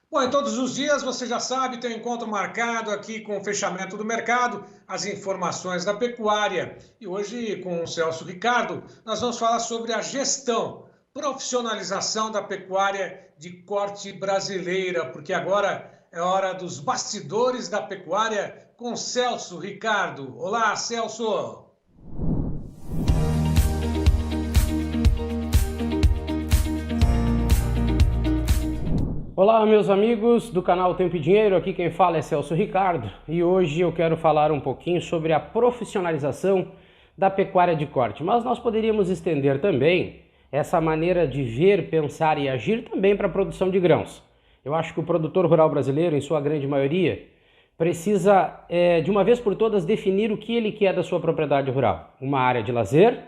Bom, em todos os dias, você já sabe, tem um encontro marcado aqui com o fechamento do mercado, as informações da pecuária. E hoje, com o Celso Ricardo, nós vamos falar sobre a gestão, profissionalização da pecuária de corte brasileira, porque agora é hora dos bastidores da pecuária com Celso Ricardo. Olá, Celso! Olá, meus amigos do canal Tempo e Dinheiro, aqui quem fala é Celso Ricardo e hoje eu quero falar um pouquinho sobre a profissionalização da pecuária de corte, mas nós poderíamos estender também essa maneira de ver, pensar e agir também para a produção de grãos. Eu acho que o produtor rural brasileiro, em sua grande maioria, precisa de uma vez por todas definir o que ele quer da sua propriedade rural. Uma área de lazer,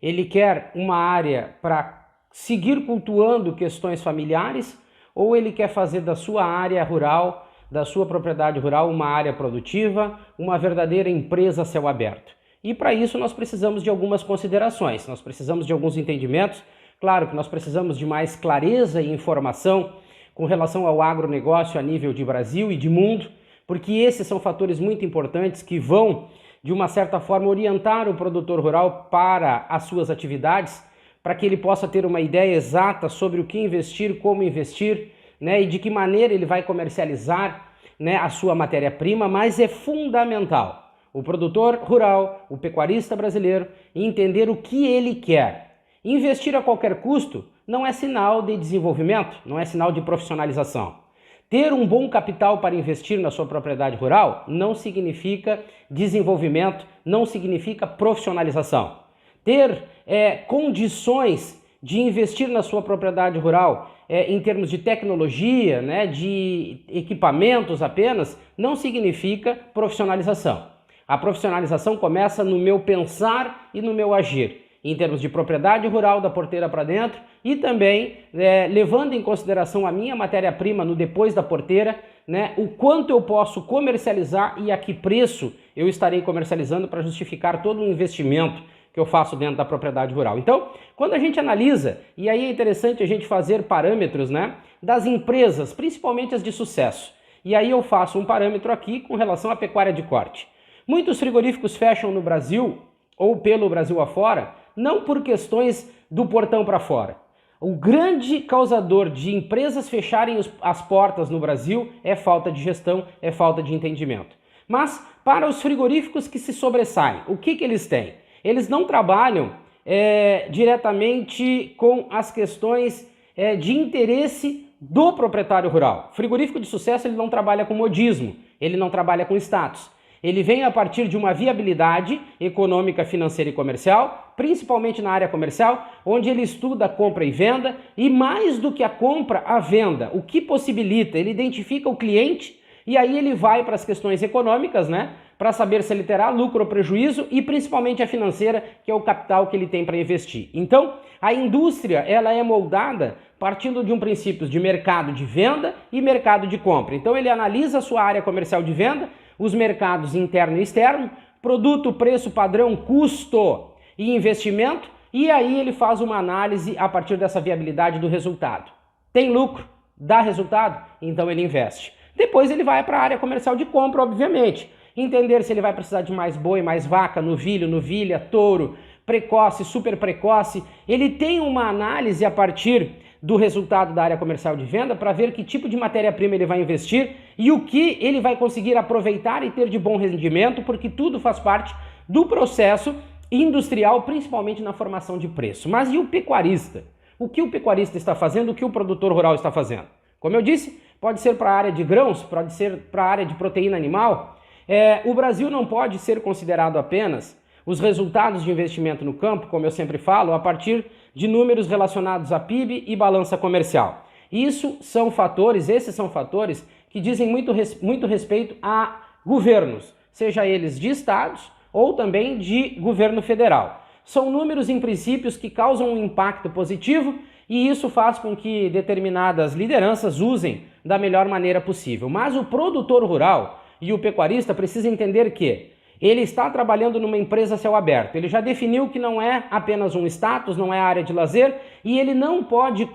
ele quer uma área para seguir cultuando questões familiares, ou ele quer fazer da sua área rural, da sua propriedade rural, uma área produtiva, uma verdadeira empresa a céu aberto. E para isso nós precisamos de algumas considerações, nós precisamos de alguns entendimentos. Claro que nós precisamos de mais clareza e informação com relação ao agronegócio a nível de Brasil e de mundo, porque esses são fatores muito importantes que vão, de uma certa forma, orientar o produtor rural para as suas atividades, para que ele possa ter uma ideia exata sobre o que investir, como investir, né, e de que maneira ele vai comercializar, né, a sua matéria-prima, mas é fundamental o produtor rural, o pecuarista brasileiro, entender o que ele quer. Investir a qualquer custo não é sinal de desenvolvimento, não é sinal de profissionalização. Ter um bom capital para investir na sua propriedade rural não significa desenvolvimento, não significa profissionalização. Ter condições de investir na sua propriedade rural em termos de tecnologia, né, de equipamentos apenas, não significa profissionalização. A profissionalização começa no meu pensar e no meu agir, em termos de propriedade rural da porteira para dentro e também levando em consideração a minha matéria-prima no depois da porteira, né, o quanto eu posso comercializar e a que preço eu estarei comercializando para justificar todo o investimento que eu faço dentro da propriedade rural. Então, quando a gente analisa, e aí é interessante a gente fazer parâmetros, né, das empresas, principalmente as de sucesso. E aí eu faço um parâmetro aqui com relação à pecuária de corte. Muitos frigoríficos fecham no Brasil, ou pelo Brasil afora, não por questões do portão para fora. O grande causador de empresas fecharem as portas no Brasil é falta de gestão, é falta de entendimento. Mas para os frigoríficos que se sobressaem, o que eles têm? Eles não trabalham diretamente com as questões de interesse do proprietário rural. Frigorífico de sucesso ele não trabalha com modismo, ele não trabalha com status. Ele vem a partir de uma viabilidade econômica, financeira e comercial, principalmente na área comercial, onde ele estuda a compra e venda e mais do que a compra, a venda. O que possibilita? Ele identifica o cliente e aí ele vai para as questões econômicas, né? Para saber se ele terá lucro ou prejuízo e principalmente a financeira, que é o capital que ele tem para investir. Então, a indústria ela é moldada partindo de um princípio de mercado de venda e mercado de compra. Então, ele analisa a sua área comercial de venda, os mercados interno e externo, produto, preço, padrão, custo e investimento, e aí ele faz uma análise a partir dessa viabilidade do resultado. Tem lucro? Dá resultado? Então ele investe. Depois ele vai para a área comercial de compra, obviamente. Entender se ele vai precisar de mais boi, mais vaca, novilho, novilha, touro, precoce, super precoce. Ele tem uma análise a partir do resultado da área comercial de venda para ver que tipo de matéria-prima ele vai investir e o que ele vai conseguir aproveitar e ter de bom rendimento, porque tudo faz parte do processo industrial, principalmente na formação de preço. Mas e o pecuarista? O que o pecuarista está fazendo, o que o produtor rural está fazendo? Como eu disse, pode ser para a área de grãos, pode ser para a área de proteína animal. O Brasil não pode ser considerado apenas os resultados de investimento no campo, como eu sempre falo, a partir de números relacionados a PIB e balança comercial. Esses são fatores que dizem muito respeito a governos, seja eles de estados ou também de governo federal. São números em princípios que causam um impacto positivo e isso faz com que determinadas lideranças usem da melhor maneira possível. Mas o produtor rural e o pecuarista precisa entender que ele está trabalhando numa empresa a céu aberto. Ele já definiu que não é apenas um status, não é área de lazer e ele não pode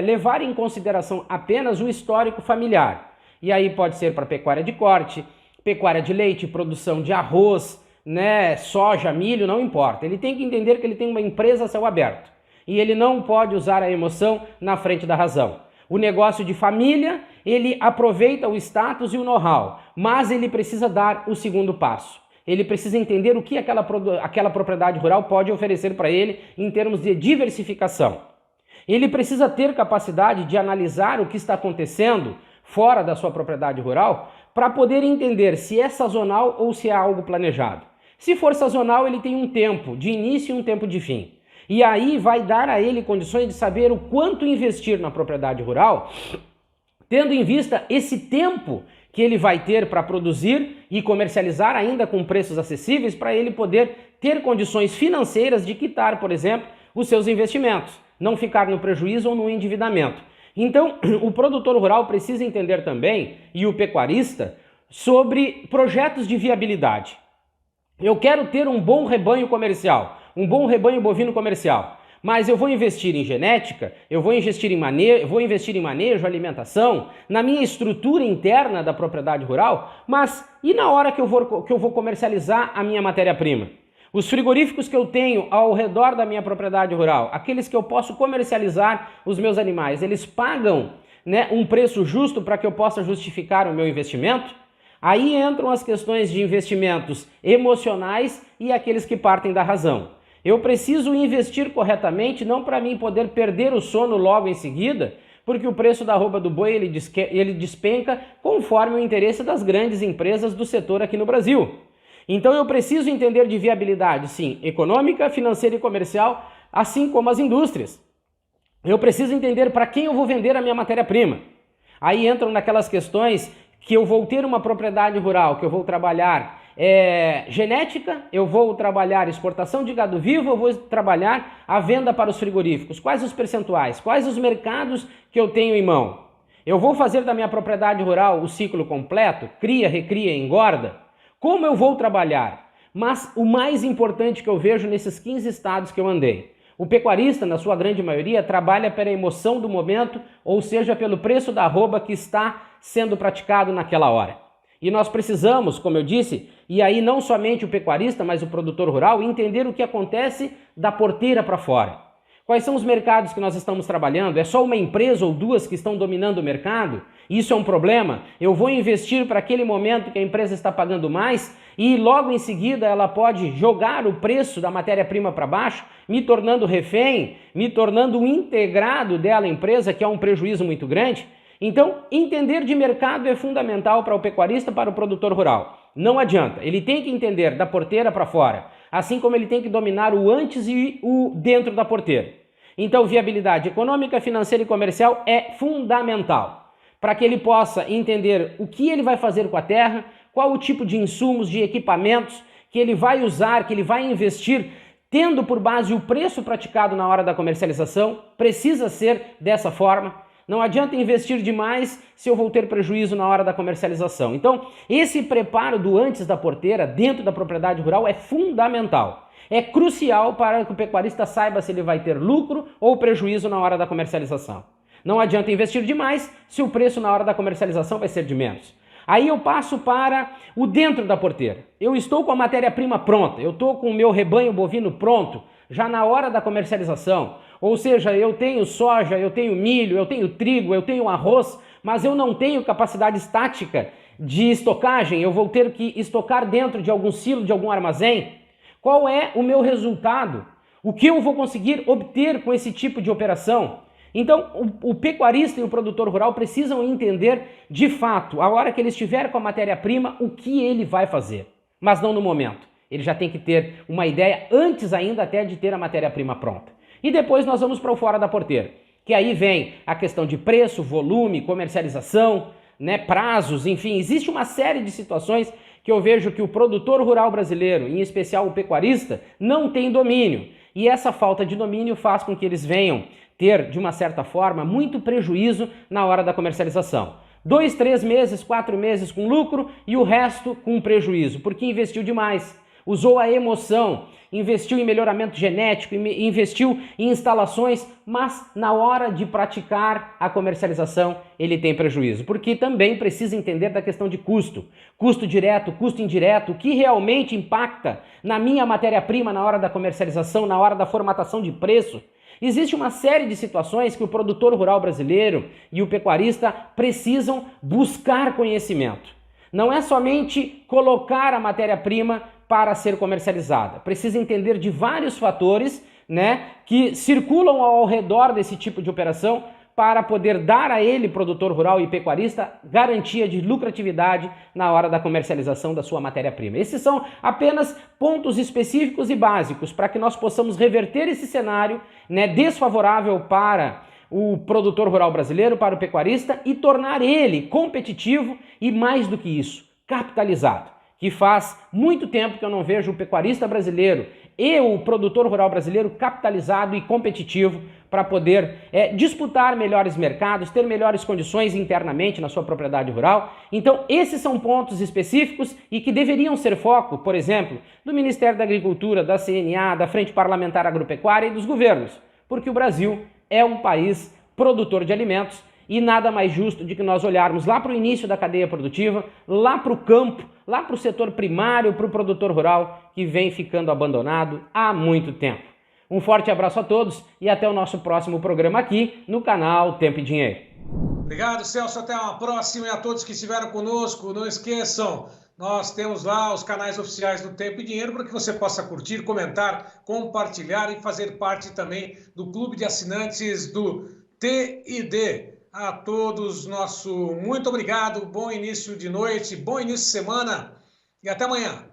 levar em consideração apenas o histórico familiar. E aí pode ser para pecuária de corte, pecuária de leite, produção de arroz, né, soja, milho, não importa. Ele tem que entender que ele tem uma empresa a céu aberto e ele não pode usar a emoção na frente da razão. O negócio de família, ele aproveita o status e o know-how, mas ele precisa dar o segundo passo. Ele precisa entender o que aquela propriedade rural pode oferecer para ele em termos de diversificação. Ele precisa ter capacidade de analisar o que está acontecendo fora da sua propriedade rural para poder entender se é sazonal ou se é algo planejado. Se for sazonal, ele tem um tempo de início e um tempo de fim. E aí vai dar a ele condições de saber o quanto investir na propriedade rural, tendo em vista esse tempo que ele vai ter para produzir e comercializar ainda com preços acessíveis para ele poder ter condições financeiras de quitar, por exemplo, os seus investimentos, não ficar no prejuízo ou no endividamento. Então, o produtor rural precisa entender também, e o pecuarista, sobre projetos de viabilidade. Eu quero ter um bom rebanho comercial, um bom rebanho bovino comercial, mas eu vou investir em genética, eu vou investir em manejo, alimentação, na minha estrutura interna da propriedade rural, mas e na hora que eu vou comercializar a minha matéria-prima? Os frigoríficos que eu tenho ao redor da minha propriedade rural, aqueles que eu posso comercializar os meus animais, eles pagam, né, um preço justo para que eu possa justificar o meu investimento? Aí entram as questões de investimentos emocionais e aqueles que partem da razão. Eu preciso investir corretamente, não para mim poder perder o sono logo em seguida, porque o preço da arroba do boi ele despenca conforme o interesse das grandes empresas do setor aqui no Brasil. Então eu preciso entender de viabilidade, sim, econômica, financeira e comercial, assim como as indústrias. Eu preciso entender para quem eu vou vender a minha matéria-prima. Aí entram naquelas questões que eu vou ter uma propriedade rural, que eu vou trabalhar genética, eu vou trabalhar exportação de gado vivo, eu vou trabalhar a venda para os frigoríficos. Quais os percentuais? Quais os mercados que eu tenho em mão? Eu vou fazer da minha propriedade rural o ciclo completo? Cria, recria, engorda? Como eu vou trabalhar? Mas o mais importante que eu vejo nesses 15 estados que eu andei, o pecuarista, na sua grande maioria, trabalha pela emoção do momento, ou seja, pelo preço da arroba que está sendo praticado naquela hora. E nós precisamos, como eu disse, e aí não somente o pecuarista, mas o produtor rural, entender o que acontece da porteira para fora. Quais são os mercados que nós estamos trabalhando? É só uma empresa ou duas que estão dominando o mercado? Isso é um problema? Eu vou investir para aquele momento que a empresa está pagando mais e logo em seguida ela pode jogar o preço da matéria-prima para baixo, me tornando refém, me tornando um integrado dela empresa, que é um prejuízo muito grande? Então, entender de mercado é fundamental para o pecuarista, para o produtor rural. Não adianta, ele tem que entender da porteira para fora, assim como ele tem que dominar o antes e o dentro da porteira. Então, viabilidade econômica, financeira e comercial é fundamental para que ele possa entender o que ele vai fazer com a terra, qual o tipo de insumos, de equipamentos que ele vai usar, que ele vai investir, tendo por base o preço praticado na hora da comercialização. Precisa ser dessa forma. Não adianta investir demais se eu vou ter prejuízo na hora da comercialização. Então, esse preparo do antes da porteira, dentro da propriedade rural, é fundamental. É crucial para que o pecuarista saiba se ele vai ter lucro ou prejuízo na hora da comercialização. Não adianta investir demais se o preço na hora da comercialização vai ser de menos. Aí eu passo para o dentro da porteira. Eu estou com a matéria-prima pronta, eu estou com o meu rebanho bovino pronto, já na hora da comercialização. Ou seja, eu tenho soja, eu tenho milho, eu tenho trigo, eu tenho arroz, mas eu não tenho capacidade estática de estocagem, eu vou ter que estocar dentro de algum silo, de algum armazém. Qual é o meu resultado? O que eu vou conseguir obter com esse tipo de operação? Então, o pecuarista e o produtor rural precisam entender, de fato, a hora que ele estiver com a matéria-prima, o que ele vai fazer, mas não no momento. Ele já tem que ter uma ideia antes ainda até de ter a matéria-prima pronta. E depois nós vamos para o fora da porteira, que aí vem a questão de preço, volume, comercialização, né, prazos, enfim, existe uma série de situações que eu vejo que o produtor rural brasileiro, em especial o pecuarista, não tem domínio. E essa falta de domínio faz com que eles venham ter, de uma certa forma, muito prejuízo na hora da comercialização. 2, 3 meses, 4 meses com lucro e o resto com prejuízo, porque investiu demais. usou a emoção, investiu em melhoramento genético, investiu em instalações, mas na hora de praticar a comercialização ele tem prejuízo, porque também precisa entender da questão de custo, custo direto, custo indireto, o que realmente impacta na minha matéria-prima na hora da comercialização, na hora da formatação de preço. Existe uma série de situações que o produtor rural brasileiro e o pecuarista precisam buscar conhecimento. Não é somente colocar a matéria-prima para ser comercializada. Precisa entender de vários fatores, que circulam ao redor desse tipo de operação para poder dar a ele, produtor rural e pecuarista, garantia de lucratividade na hora da comercialização da sua matéria-prima. Esses são apenas pontos específicos e básicos para que nós possamos reverter esse cenário, desfavorável para o produtor rural brasileiro, para o pecuarista, e tornar ele competitivo e, mais do que isso, capitalizado. Que faz muito tempo que eu não vejo o pecuarista brasileiro e o produtor rural brasileiro capitalizado e competitivo para poder disputar melhores mercados, ter melhores condições internamente na sua propriedade rural. Então, esses são pontos específicos e que deveriam ser foco, por exemplo, do Ministério da Agricultura, da CNA, da Frente Parlamentar Agropecuária e dos governos, porque o Brasil é um país produtor de alimentos e nada mais justo de que nós olharmos lá para o início da cadeia produtiva, lá para o campo, lá para o setor primário, para o produtor rural que vem ficando abandonado há muito tempo. Um forte abraço a todos e até o nosso próximo programa aqui no canal Tempo e Dinheiro. Obrigado, Celso. Até uma próxima, e a todos que estiveram conosco, não esqueçam, nós temos lá os canais oficiais do Tempo e Dinheiro para que você possa curtir, comentar, compartilhar e fazer parte também do clube de assinantes do TID. A todos, nosso muito obrigado, bom início de noite, bom início de semana e até amanhã.